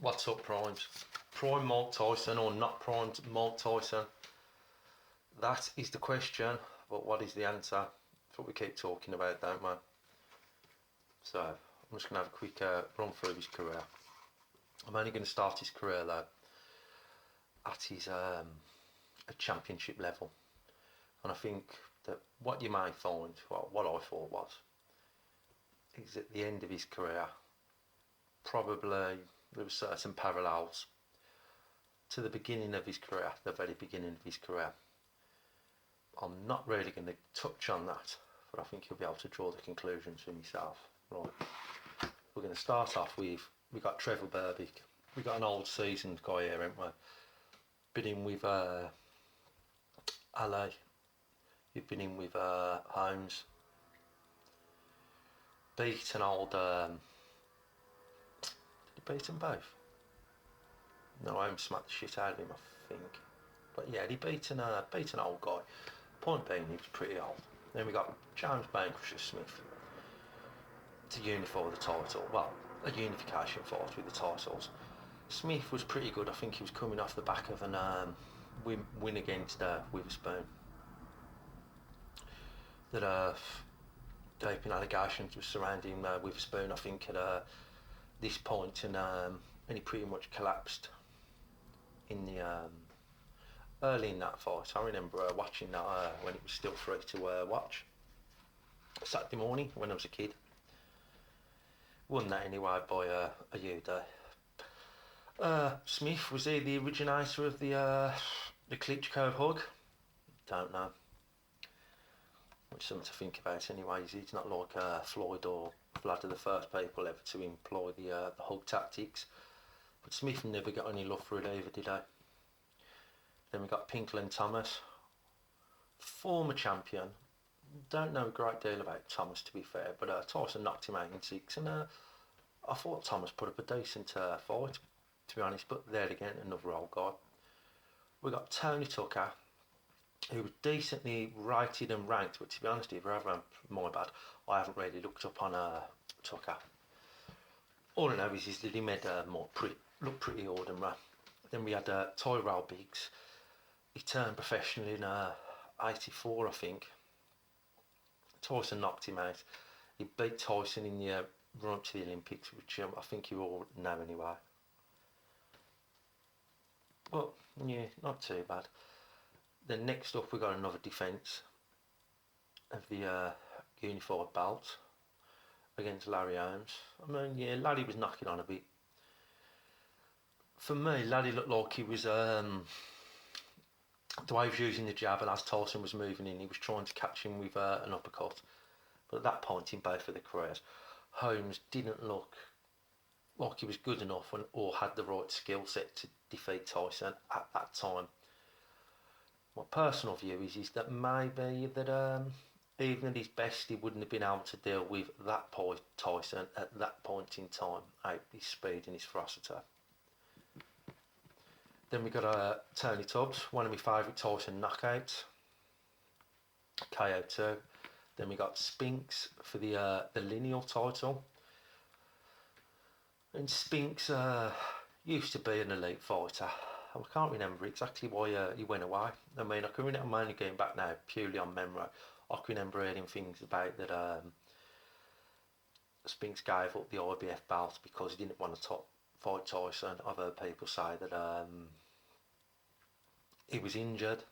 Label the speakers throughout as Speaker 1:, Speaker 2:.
Speaker 1: What's up, Primes? Prime Mike Tyson or not prime Mike Tyson? That is the question, but what is the answer? That's what we keep talking about, don't we? So, I'm just going to have a quick run through his career. I'm only going to start his career, though, at his a championship level. And I think that what you may find, well, what I thought was, is at the end of his career, probably there were certain parallels to the beginning of his career, the very beginning of his career. I'm not really going to touch on that, but I think you'll be able to draw the conclusions for yourself. Right, we're going to start off with, we got Trevor Berbick. We got an old seasoned guy here, haven't we? Been in with Ali. You've been in with Holmes. Beat an old. Did he beat them both? No, Holmes smacked the shit out of him, I think. But yeah, he beat an old guy. Point being, he was pretty old. Then we got James Banecrusher Smith to unify the title. Well, a unification fight with the titles. Smith was pretty good. I think he was coming off the back of an win against Witherspoon. That gaping allegations were surrounding Witherspoon, I think, at this point, and he pretty much collapsed in the early in that fight. I remember watching that when it was still free to watch. Saturday morning when I was a kid. Won that anyway by a Uday. Smith, was he the originator of the Klitschko hug? Don't know. Which is something to think about anyways. He's not like Floyd or Vlad are the first people ever to employ the hug tactics. But Smith never got any love for it either, did he? Then we got Pinkland Thomas, former champion. Don't know a great deal about Thomas, to be fair, but Tyson knocked him out in 6, and I thought Thomas put up a decent fight, to be honest, but there again, another old guy. We got Tony Tucker, who was decently rated and ranked, but to be honest with you, my bad, I haven't really looked up on Tucker. All I know is that he made look pretty ordinary. Then we had Tyrell Biggs. He turned professional in 84, I think. Tyson knocked him out. He beat Tyson in the run up to the Olympics, which I think you all know anyway. But yeah, not too bad. Then next up we got another defence of the unified belt against Larry Holmes. I mean, yeah, Larry was knocking on a bit. For me, Larry looked like he was, the way he was using the jab, and as Tyson was moving in, he was trying to catch him with an uppercut. But at that point in both of the careers, Holmes didn't look like he was good enough or had the right skill set to defeat Tyson at that time. My personal view is that maybe that even at his best he wouldn't have been able to deal with that Tyson at that point in time, out his speed and his ferocity. Then we got Tony Tubbs, one of my favourite Tyson knockouts, KO2. Then we got Spinks for the lineal title. And Spinks used to be an elite fighter. I can't remember exactly why he went away. I mean, I'm only going back now purely on memory. I can remember hearing things about that Spinks gave up the IBF belt because he didn't want to fight Tyson. I've heard people say that he was injured.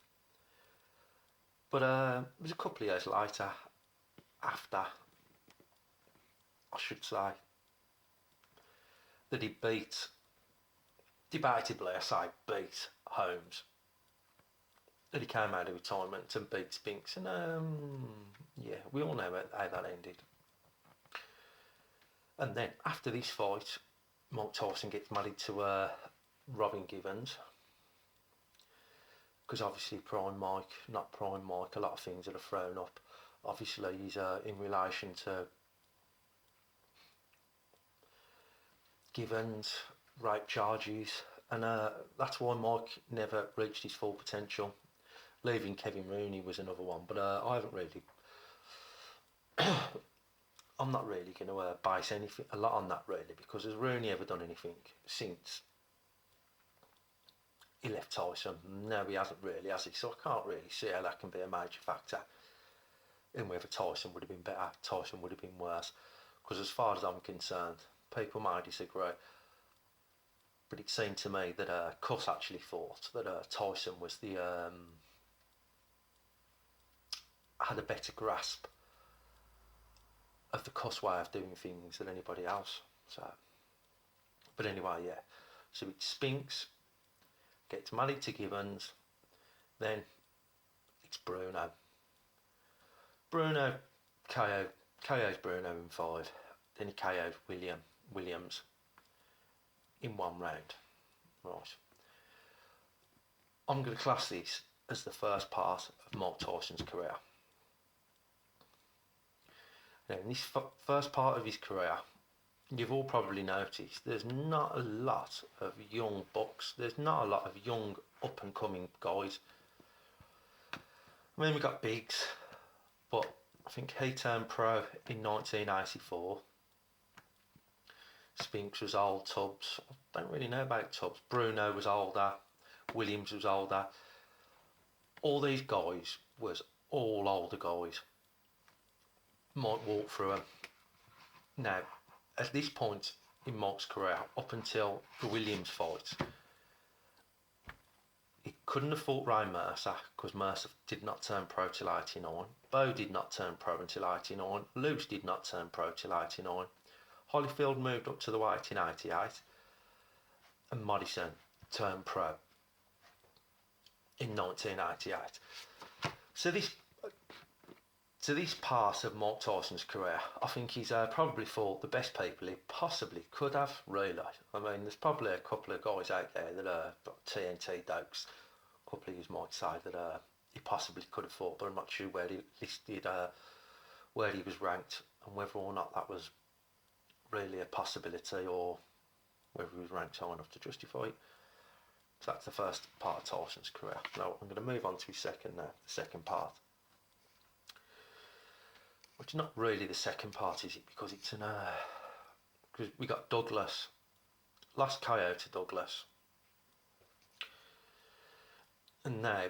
Speaker 1: But it was a couple of years later, after, I should say, that he debatably beat Holmes. That he came out of retirement and beat Spinks, and yeah, we all know how that ended. And then after this fight, Mike Tyson gets married to Robin Givens, because obviously Prime Mike, not Prime Mike, a lot of things that are thrown up. Obviously he's in relation to Givens, rape charges, and that's why Mike never reached his full potential. Leaving Kevin Rooney was another one, but I haven't really I'm not really going to base a lot on that really, because has Rooney ever done anything since he left Tyson? No, he hasn't really, has he? So I can't really see how that can be a major factor in whether Tyson would have been better, Tyson would have been worse. Because as far as I'm concerned, people might disagree, but it seemed to me that Cuss actually thought that Tyson was had a better grasp of the Cuss way of doing things than anybody else. So, but anyway, yeah. So it's Spinks, gets married to Gibbons, then it's Bruno. Bruno KO's Bruno in 5, then he KO's Williams in 1 round. Right. I'm going to class this as the first part of Mike Tyson's career. Now, in this first part of his career, you've all probably noticed there's not a lot of young bucks. There's not a lot of young up-and-coming guys. I mean, we got Biggs, but I think he turned pro in 1984. Spinks was old. Tubbs, I don't really know about Tubbs. Bruno was older. Williams was older. All these guys was all older guys. Mike walked through them. Now, at this point in Mike's career, up until the Williams fight, he couldn't have fought Ray Mercer because Mercer did not turn pro till 89. Bo did not turn pro until 89. Luce did not turn pro till 89. Holyfield moved up to the weight in 88. And Morrison turned pro in 1988. So this part of Mike Tyson's career, I think he's probably fought the best people he possibly could have, really. I mean, there's probably a couple of guys out there that are TNT dokes, a couple of you might say that he possibly could have fought, but I'm not sure where he listed, where he was ranked, and whether or not that was really a possibility, or whether he was ranked high enough to justify it. So that's the first part of Tyson's career. Now I'm going to move on to his second now, the second part. Which is not really the second part, is it? Because it's because we got Douglas, last KO to Douglas, and now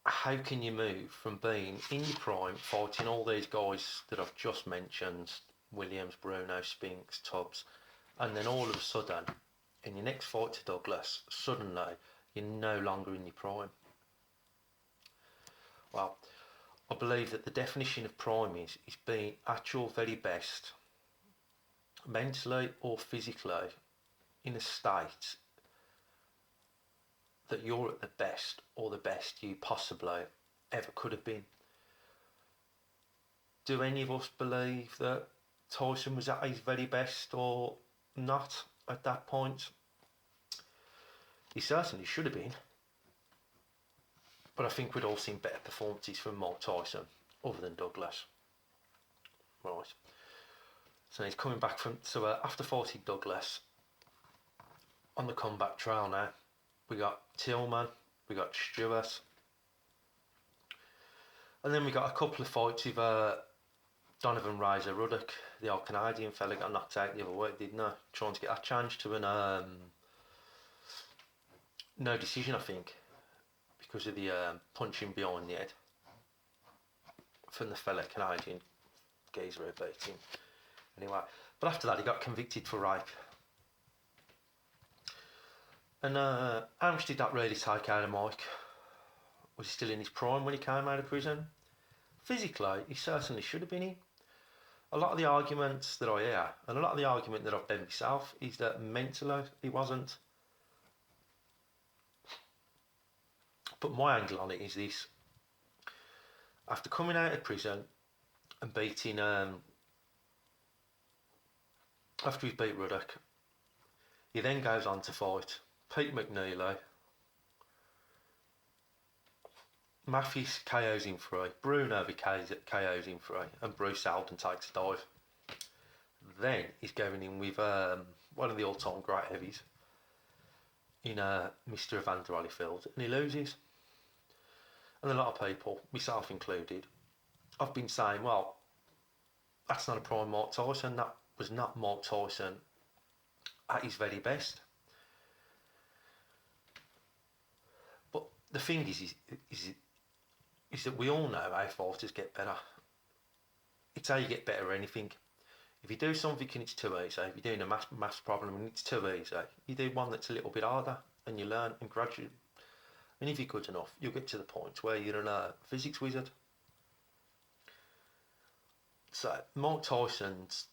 Speaker 1: how can you move from being in your prime, fighting all these guys that I've just mentioned, Williams, Bruno, Spinks, Tubbs, and then all of a sudden, in your next fight to Douglas, suddenly you're no longer in your prime? Well, I believe that the definition of prime is being at your very best, mentally or physically, in a state that you're at the best or the best you possibly ever could have been. Do any of us believe that Tyson was at his very best or not at that point? He certainly should have been. But I think we'd all seen better performances from Mike Tyson other than Douglas. Right. So he's coming back from... So after fighting Douglas, on the comeback trail now, we got Tillman, we got Stewart. And then we got a couple of fights with Donovan Razor Ruddock, the old Canadian fella, got knocked out the other week, didn't he? Trying to get that changed to an no decision, I think, because of the punching behind the head from the fella Canadian geezer who beat him. Anyway, but after that he got convicted for rape. And how much did that really take out of Mike? Was he still in his prime when he came out of prison? Physically, he certainly should have been in. A lot of the arguments that I hear, and a lot of the argument that I've been myself, is that mentally he wasn't. But my angle on it is this: after coming out of prison and beating, after he beat Ruddock, he then goes on to fight Pete McNeely. Mathis KOs him 3, Bruno KOs him 3, and Bruce Alden takes a dive. Then he's going in with one of the all-time great heavies in Mr. Evander Holyfield, and he loses. And a lot of people, myself included, I've been saying, well, That's not a prime Mark Tyson. That was not Mark Tyson at his very best. But the thing is that we all know how fighters get better. It's how you get better at anything. If you do something and it's too easy, if you're doing a maths problem and it's too easy, you do one that's a little bit harder and you learn and gradually. And if you're good enough, you'll get to the point where you're a physics wizard. So Mike Tyson's,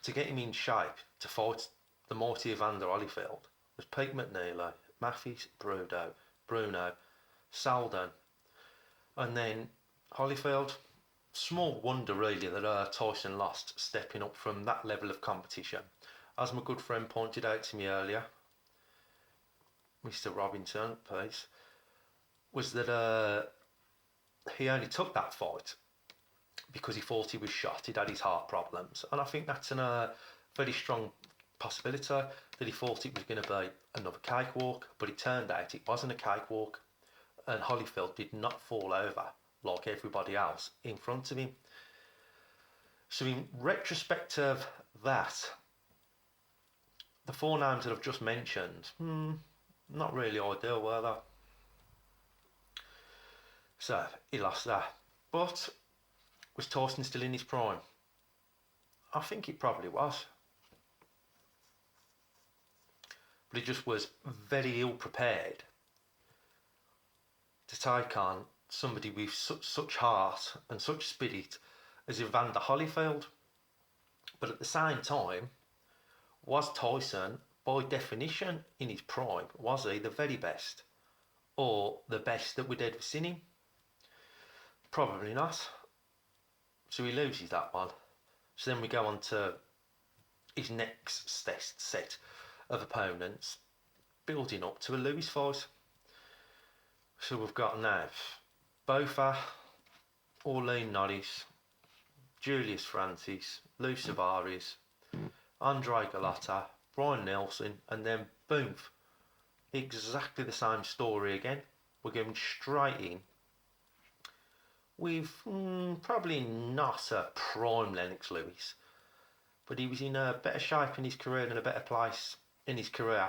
Speaker 1: to get him in shape to fight the mighty Evander Holyfield was Pete McNeely, Matthews, Bruno, Salden, and then Holyfield. Small wonder really that Tyson lost, stepping up from that level of competition. As my good friend pointed out to me earlier, Mr. Robinson, please, was that he only took that fight because he thought he was shot, he'd had his heart problems. And I think that's a very strong possibility that he thought it was going to be another cakewalk, but it turned out it wasn't a cakewalk, and Holyfield did not fall over like everybody else in front of him. So in retrospect of that, the four names that I've just mentioned, not really ideal, were they? So he lost that. But was Tyson still in his prime? I think he probably was. But he just was very ill prepared to take on somebody with such heart and such spirit as Evander Holyfield. But at the same time, was Tyson, by definition, in his prime? Was he the very best? Or the best that we'd ever seen him? Probably not. So he loses that one. So then we go on to his next set of opponents, building up to a Lewis fight. So we've got now Bofa, Orlean Norris, Julius Francis, Lou Savares, Andre Galata, Brian Nelson, and then boom, exactly the same story again. We're going straight in with probably not a prime Lennox Lewis, but he was in a better shape in his career and a better place in his career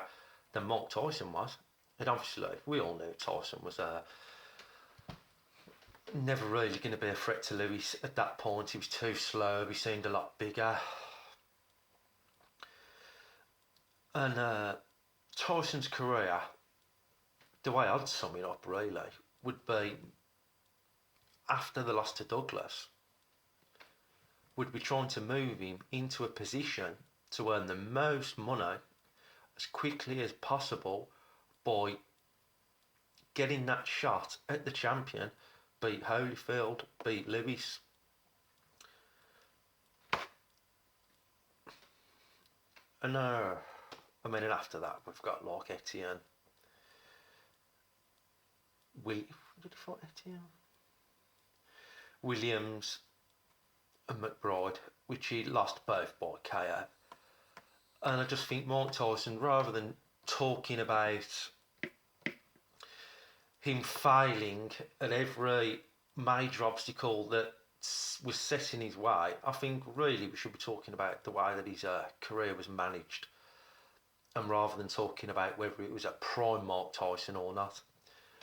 Speaker 1: than Mike Tyson was. And obviously, we all knew Tyson was never really going to be a threat to Lewis at that point. He was too slow, he seemed a lot bigger. And Tyson's career, the way I'd sum it up really, would be after the loss to Douglas, would be trying to move him into a position to earn the most money as quickly as possible by getting that shot at the champion, beat Holyfield, beat Lewis. And and after that we've got like Etienne. Did he fight Etienne? Williams and McBride, which he lost both by KO. And I just think Mike Tyson, rather than talking about him failing at every major obstacle that was set in his way, I think really we should be talking about the way that his career was managed, and rather than talking about whether it was a prime Mike Tyson or not.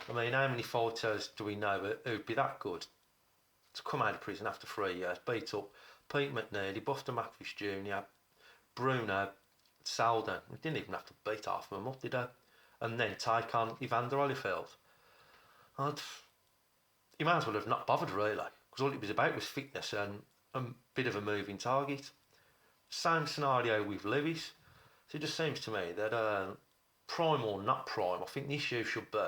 Speaker 1: I mean, how many fighters do we know who'd be that good to come out of prison after 3 years, beat up Pete McNeely, Buster Matthews Jr., Bruno, Salden? We didn't even have to beat half of them up, did they? And then take on Evander Holyfield. He might as well have not bothered really, because all it was about was fitness and a bit of a moving target. Same scenario with Lewis. So it just seems to me that prime or not prime, I think the issue should be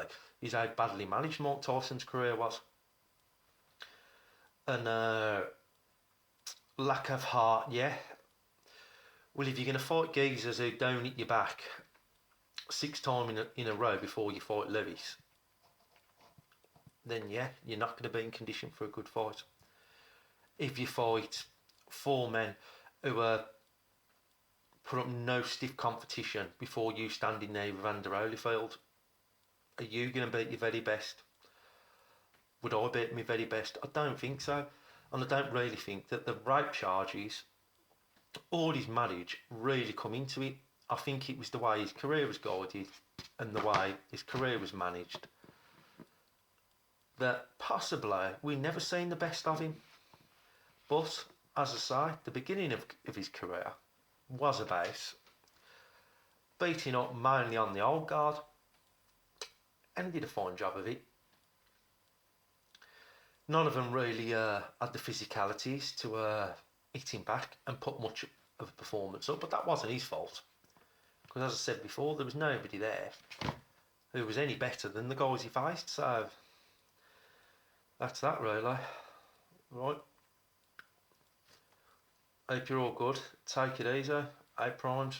Speaker 1: is how badly managed Mike Tyson's career was. And lack of heart, yeah. Well, if you're going to fight geezers who don't hit your back 6 times in a row before you fight Lewis, then yeah, you're not going to be in condition for a good fight. If you fight 4 men who put up no stiff competition before you standing there with Evander Holyfield, are you going to beat your very best? Would I beat my very best? I don't think so. And I don't really think that the rape charges or his marriage really come into it. I think it was the way his career was guided and the way his career was managed that possibly we never seen the best of him. But as I say, the beginning of his career was about beating up mainly on the old guard, and he did a fine job of it. None of them really had the physicalities to hit him back and put much of a performance up, but that wasn't his fault. Because as I said before, there was nobody there who was any better than the guys he faced, so that's that really. Right. Hope you're all good. Take it easy. 8 primed.